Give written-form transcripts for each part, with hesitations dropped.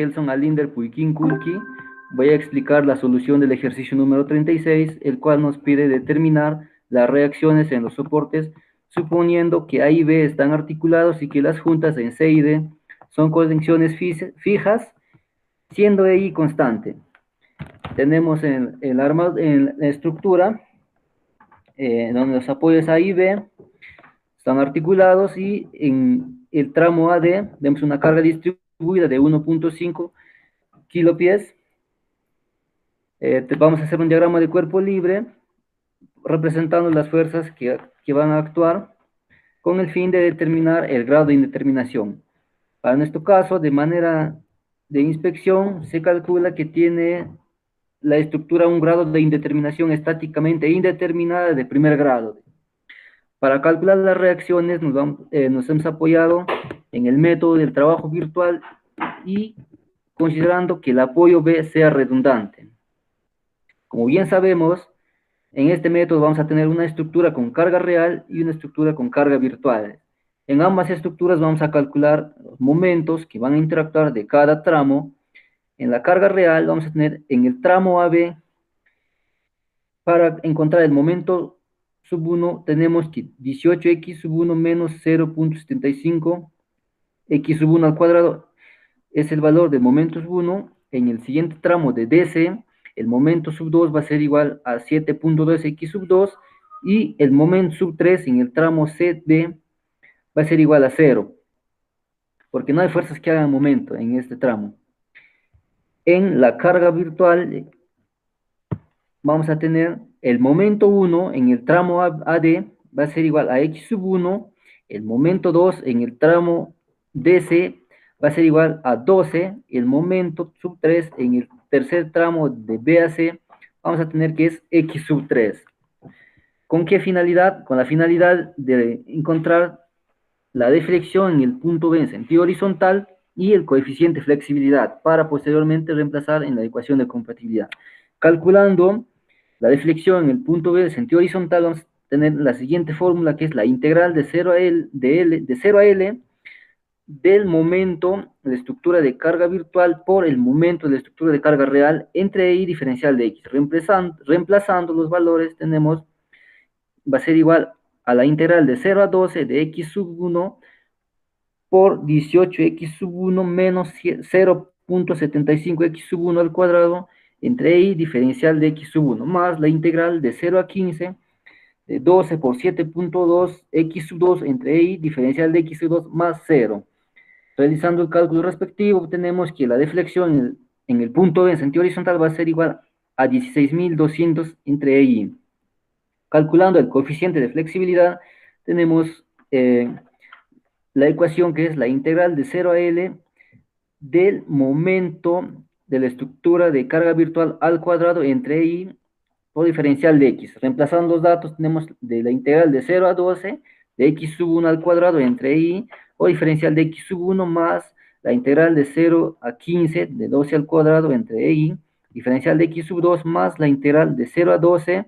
Gelson, Alinder, Puiquín, Kulki, voy a explicar la solución del ejercicio número 36, el cual nos pide determinar las reacciones en los soportes, suponiendo que A y B están articulados y que las juntas en C y D son conexiones fijas, siendo I constante. Tenemos en la estructura, donde los apoyos A y B están articulados, y en el tramo AD vemos una carga distribuida de 1.5 kilopies. Vamos a hacer un diagrama de cuerpo libre representando las fuerzas que van a actuar con el fin de determinar el grado de indeterminación. Para nuestro caso, de manera de inspección, se calcula que tiene la estructura un grado de indeterminación estáticamente indeterminada de primer grado. Para calcular las reacciones nos hemos apoyado en el método del trabajo virtual y considerando que el apoyo B sea redundante. Como bien sabemos, en este método vamos a tener una estructura con carga real y una estructura con carga virtual. En ambas estructuras vamos a calcular los momentos que van a interactuar de cada tramo. En la carga real vamos a tener en el tramo AB, para encontrar el momento sub 1, tenemos que 18x sub 1 menos 0.75 x sub 1 al cuadrado es el valor del momento sub 1. En el siguiente tramo de DC, el momento sub 2 va a ser igual a 7.2 x sub 2, y el momento sub 3 en el tramo CD va a ser igual a 0, porque no hay fuerzas que hagan momento en este tramo. En la carga virtual vamos a tener el momento 1 en el tramo AD va a ser igual a x sub 1, el momento 2 en el tramo DC va a ser igual a 12, el momento sub 3 en el tercer tramo de BAC vamos a tener que es x sub 3. ¿Con qué finalidad? Con la finalidad de encontrar la deflexión en el punto B en sentido horizontal y el coeficiente de flexibilidad, para posteriormente reemplazar en la ecuación de compatibilidad. Calculando la deflexión en el punto B en sentido horizontal, vamos a tener la siguiente fórmula, que es la integral de 0 a L, de 0 a L del momento de la estructura de carga virtual por el momento de la estructura de carga real entre I diferencial de X. Reemplazando los valores, tenemos, va a ser igual a la integral de 0 a 12 de X sub 1 por 18x sub 1 menos 0.75x sub 1 al cuadrado entre I diferencial de X sub 1, más la integral de 0 a 15 de 12 por 7.2 X sub 2 entre I diferencial de X sub 2 más 0. Realizando el cálculo respectivo, obtenemos que la deflexión en el punto B en sentido horizontal va a ser igual a 16.200 entre I. Calculando el coeficiente de flexibilidad, tenemos la ecuación que es la integral de 0 a L del momento de la estructura de carga virtual al cuadrado entre I por diferencial de X. Reemplazando los datos, tenemos de la integral de 0 a 12 de X sub 1 al cuadrado entre I o diferencial de X sub 1 más la integral de 0 a 15 de 12 al cuadrado entre I, diferencial de X sub 2 más la integral de 0 a 12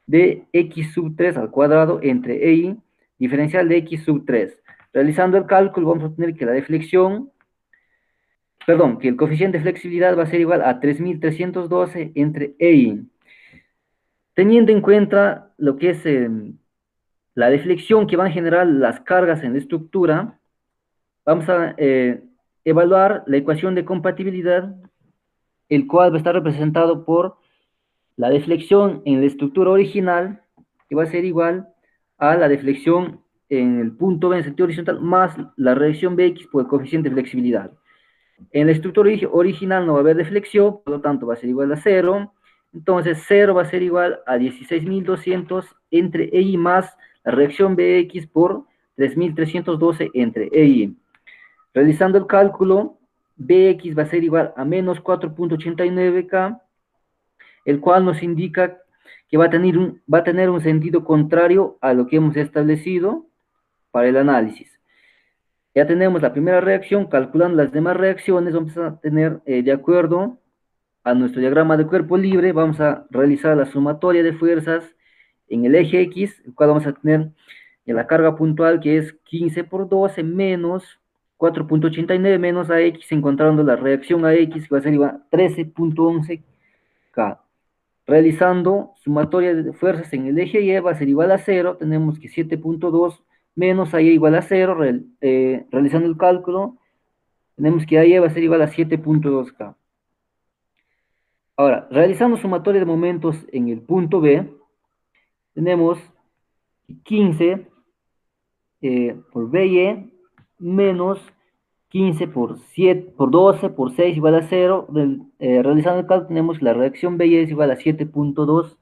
de X sub 3 al cuadrado entre I, diferencial de X sub 3. Realizando el cálculo, vamos a obtener que la deflexión, perdón, que el coeficiente de flexibilidad va a ser igual a 3.312 entre EI. Teniendo en cuenta lo que es la deflexión que van a generar las cargas en la estructura, vamos a evaluar la ecuación de compatibilidad, el cual va a estar representado por la deflexión en la estructura original, que va a ser igual a la deflexión en el punto B en sentido horizontal, más la reacción Bx por el coeficiente de flexibilidad. En la estructura original no va a haber deflexión, por lo tanto va a ser igual a 0. Entonces 0 va a ser igual a 16.200 entre EI más la reacción Bx por 3.312 entre EI. Realizando el cálculo, Bx va a ser igual a menos 4.89 K, el cual nos indica que va a tener un sentido contrario a lo que hemos establecido para el análisis. Ya tenemos la primera reacción. Calculando las demás reacciones, vamos a tener, de acuerdo a nuestro diagrama de cuerpo libre, vamos a realizar la sumatoria de fuerzas en el eje X, el cual vamos a tener en la carga puntual, que es 15 por 12 menos 4.89 menos AX, encontrando la reacción AX, que va a ser igual a 13.11 K. Realizando sumatoria de fuerzas en el eje Y va a ser igual a 0, tenemos que 7.2 menos AY igual a 0, realizando el cálculo, tenemos que AY va a ser igual a 7.2 K. Ahora, realizando sumatoria de momentos en el punto B, tenemos 15 por BY menos 15 por 7, por 12, por 6 igual a 0. Realizando el cálculo tenemos que la reacción BY es igual a 7.2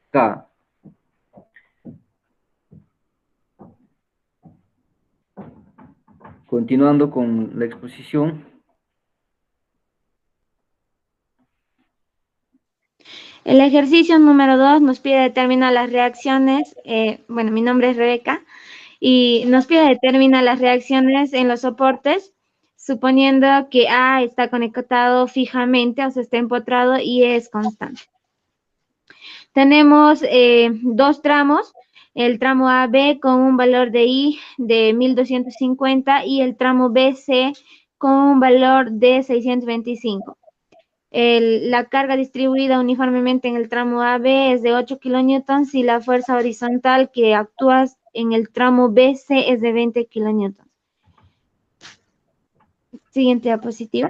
K. Continuando con la exposición. El ejercicio número 2 nos pide determinar las reacciones. Bueno, mi nombre es Rebeca y nos pide determinar las reacciones en los soportes, suponiendo que A está conectado fijamente, o sea, está empotrado y es constante. Tenemos dos tramos, el tramo AB con un valor de I de 1250 y el tramo BC con un valor de 625. La carga distribuida uniformemente en el tramo AB es de 8 kilonewtons y la fuerza horizontal que actúa en el tramo BC es de 20 kilonewtons. Siguiente diapositiva.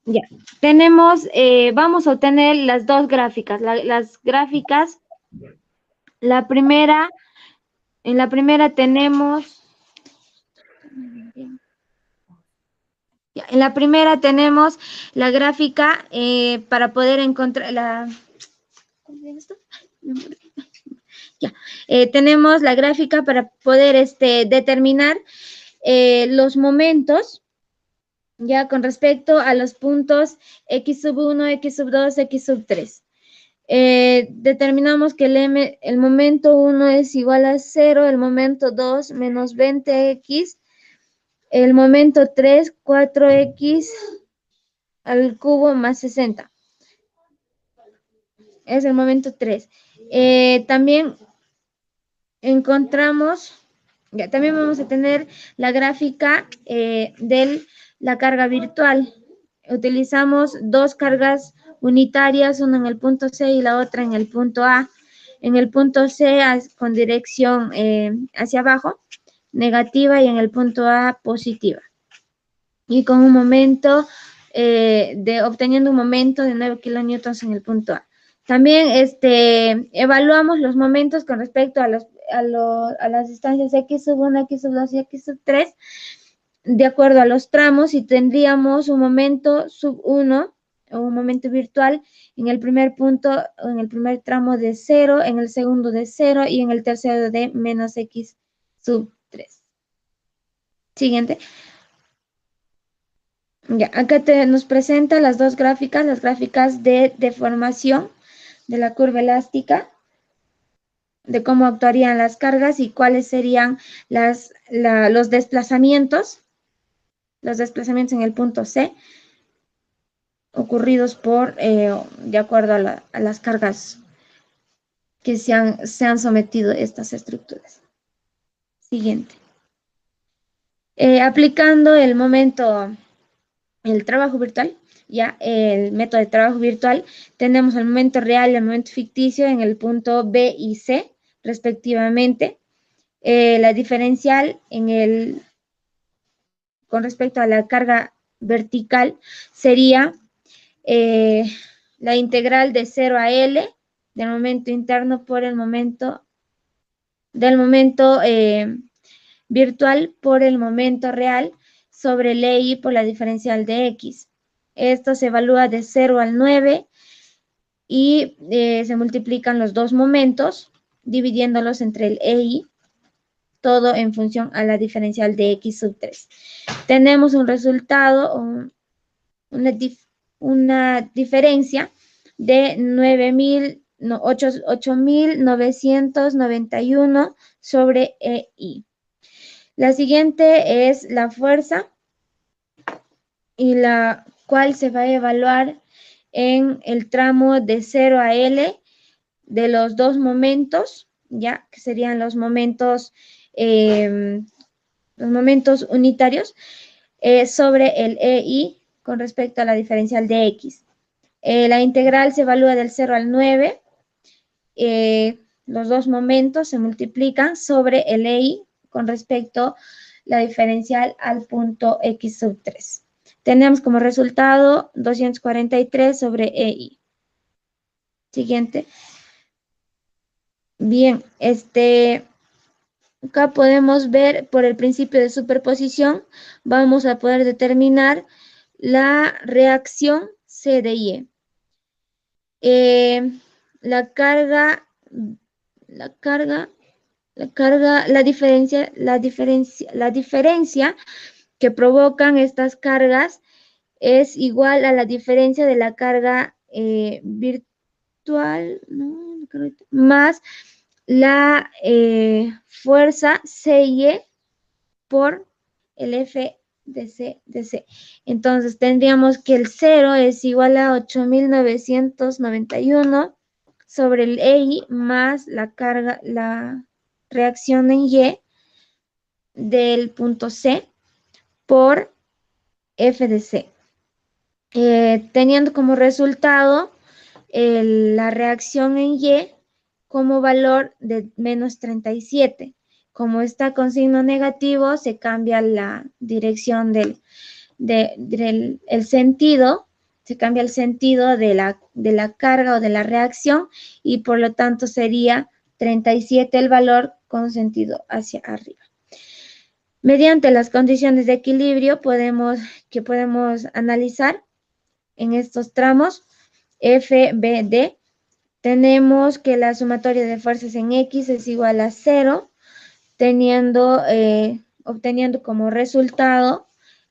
Ya. Tenemos, vamos a obtener las dos gráficas. Las gráficas, en la primera tenemos, en la primera tenemos la gráfica para poder encontrar la, ¿cómo se llama esto? Ya, tenemos la gráfica para poder determinar los momentos, ya con respecto a los puntos X sub 1, X sub 2, X sub 3. Determinamos que el momento 1 es igual a 0, el momento 2 menos 20x, el momento 3, 4x al cubo más 60. Es el momento 3. También encontramos, ya también vamos a tener la gráfica de la carga virtual. Utilizamos dos cargas unitarias, una en el punto C y la otra en el punto A. En el punto C con dirección hacia abajo, negativa, y en el punto A positiva. Y con un momento, obteniendo un momento de 9 kilonewtons en el punto A. También evaluamos los momentos con respecto a las distancias X sub 1, X sub 2 y X sub 3, de acuerdo a los tramos, y tendríamos un momento sub 1, o un momento virtual, en el primer punto, en el primer tramo de 0, en el segundo de 0 y en el tercero de menos X sub 3. Siguiente. Ya, acá nos presenta las dos gráficas, las gráficas de deformación de la curva elástica, de cómo actuarían las cargas y cuáles serían los desplazamientos en el punto C, ocurridos de acuerdo a las cargas que se han sometido estas estructuras. Siguiente. Aplicando el trabajo virtual, ya el método de trabajo virtual, tenemos el momento real y el momento ficticio en el punto B y C, respectivamente. La diferencial con respecto a la carga vertical sería la integral de 0 a L del momento interno por el momento virtual por el momento real sobre LI por la diferencial de X. Esto se evalúa de 0 al 9 y se multiplican los dos momentos, dividiéndolos entre el EI, todo en función a la diferencial de X sub 3. Tenemos un resultado, una diferencia de 8.991 sobre EI. La siguiente es la fuerza, y la cual se va a evaluar en el tramo de 0 a L de los dos momentos, ya que serían los momentos unitarios. sobre el EI con respecto a la diferencial de X. La integral se evalúa del 0 al 9. Los dos momentos se multiplican sobre el EI con respecto a la diferencial al punto X sub 3. Tenemos como resultado 243 sobre EI. Siguiente. Bien, acá podemos ver por el principio de superposición, vamos a poder determinar la reacción C de Y. La diferencia que provocan estas cargas es igual a la diferencia de la carga virtual, más la fuerza CY por el F de C. Entonces tendríamos que el 0 es igual a 8.991 sobre el EI más la carga, la reacción en Y del punto C por F de C. Teniendo como resultado la reacción en Y como valor de menos 37. Como está con signo negativo, se cambia la dirección del sentido, se cambia el sentido de la carga o de la reacción y por lo tanto sería 37 el valor con sentido hacia arriba. Mediante las condiciones de equilibrio que podemos analizar en estos tramos, F, B, D, tenemos que la sumatoria de fuerzas en X es igual a 0, obteniendo como resultado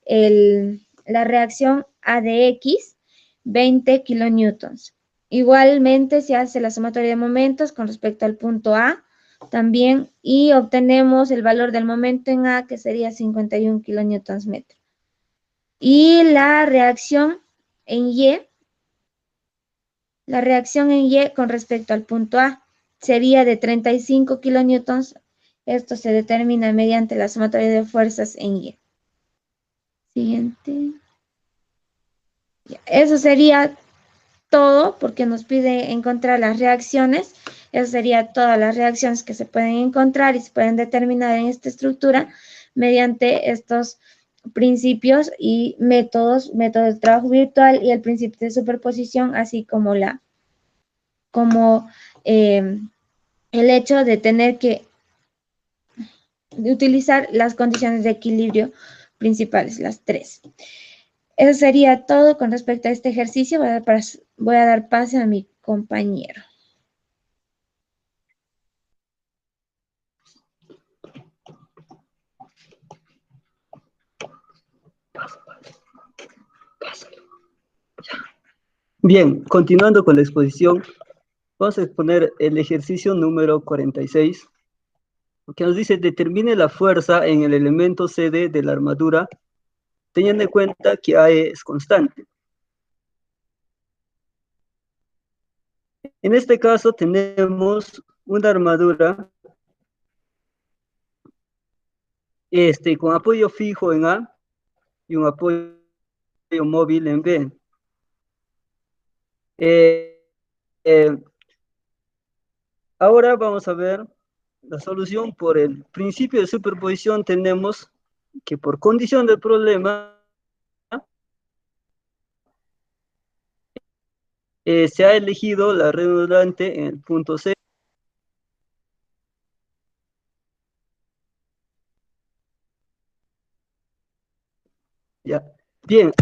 la reacción A de X, 20 kilonewtons. Igualmente se hace la sumatoria de momentos con respecto al punto A también y obtenemos el valor del momento en A que sería 51 kilonewtons metro. Y la reacción en Y con respecto al punto A sería de 35 kilonewtons. Esto se determina mediante la sumatoria de fuerzas en Y. Siguiente. Eso sería todo porque nos pide encontrar las reacciones. Eso sería todas las reacciones que se pueden encontrar y se pueden determinar en esta estructura mediante estos principios y métodos de trabajo virtual y el principio de superposición, así como el hecho de tener que utilizar las condiciones de equilibrio principales, las tres. Eso sería todo con respecto a este ejercicio. Voy a dar pase a mi compañero. Bien, continuando con la exposición, vamos a exponer el ejercicio número 46, que nos dice: determine la fuerza en el elemento CD de la armadura, teniendo en cuenta que AE es constante. En este caso tenemos una armadura con apoyo fijo en A y un apoyo móvil en B. Ahora vamos a ver la solución. Por el principio de superposición tenemos que por condición del problema se ha elegido la redundante en el punto C. Ya. Bien.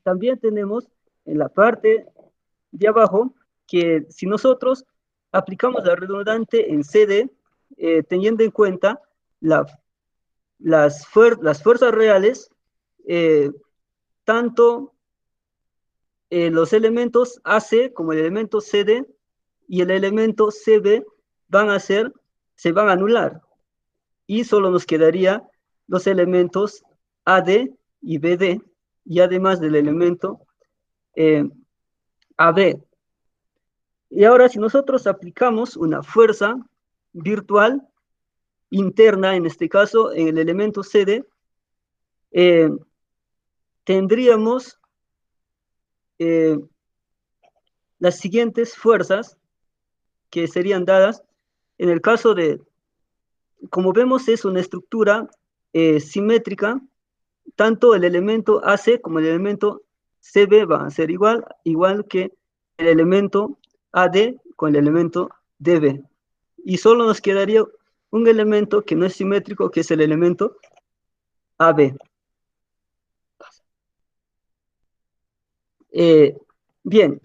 También tenemos en la parte de abajo que si nosotros aplicamos la redundante en CD, teniendo en cuenta las fuerzas reales, tanto los elementos AC como el elemento CD y el elemento CB se van a anular. y solo nos quedaría los elementos AD y BD, y además del elemento AB. Y ahora, si nosotros aplicamos una fuerza virtual interna, en este caso, en el elemento CD, tendríamos las siguientes fuerzas que serían dadas. En el caso de, como vemos, es una estructura simétrica, tanto el elemento AC como el elemento CB van a ser igual que el elemento AD con el elemento DB. Y solo nos quedaría un elemento que no es simétrico, que es el elemento AB. Bien.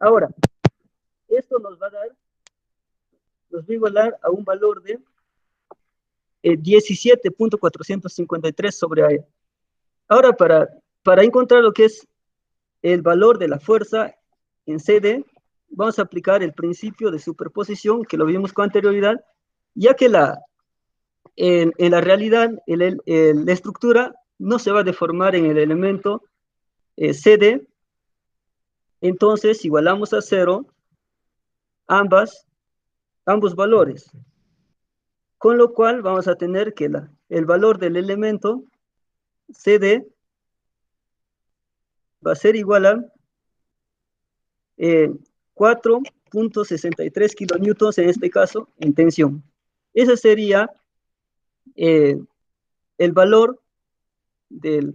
Ahora, esto nos va a dar, nos va a igualar a un valor de 17.453 sobre A. Ahora, para encontrar lo que es el valor de la fuerza en CD, vamos a aplicar el principio de superposición, que lo vimos con anterioridad, ya que en la realidad la estructura no se va a deformar en el elemento CD, entonces igualamos a cero ambos valores, con lo cual vamos a tener que el valor del elemento CD va a ser igual a 4.63 kilonewtons en este caso en tensión. Ese sería el valor de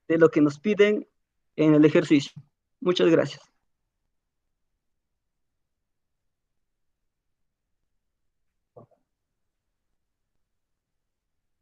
lo que nos piden en el ejercicio. Muchas gracias.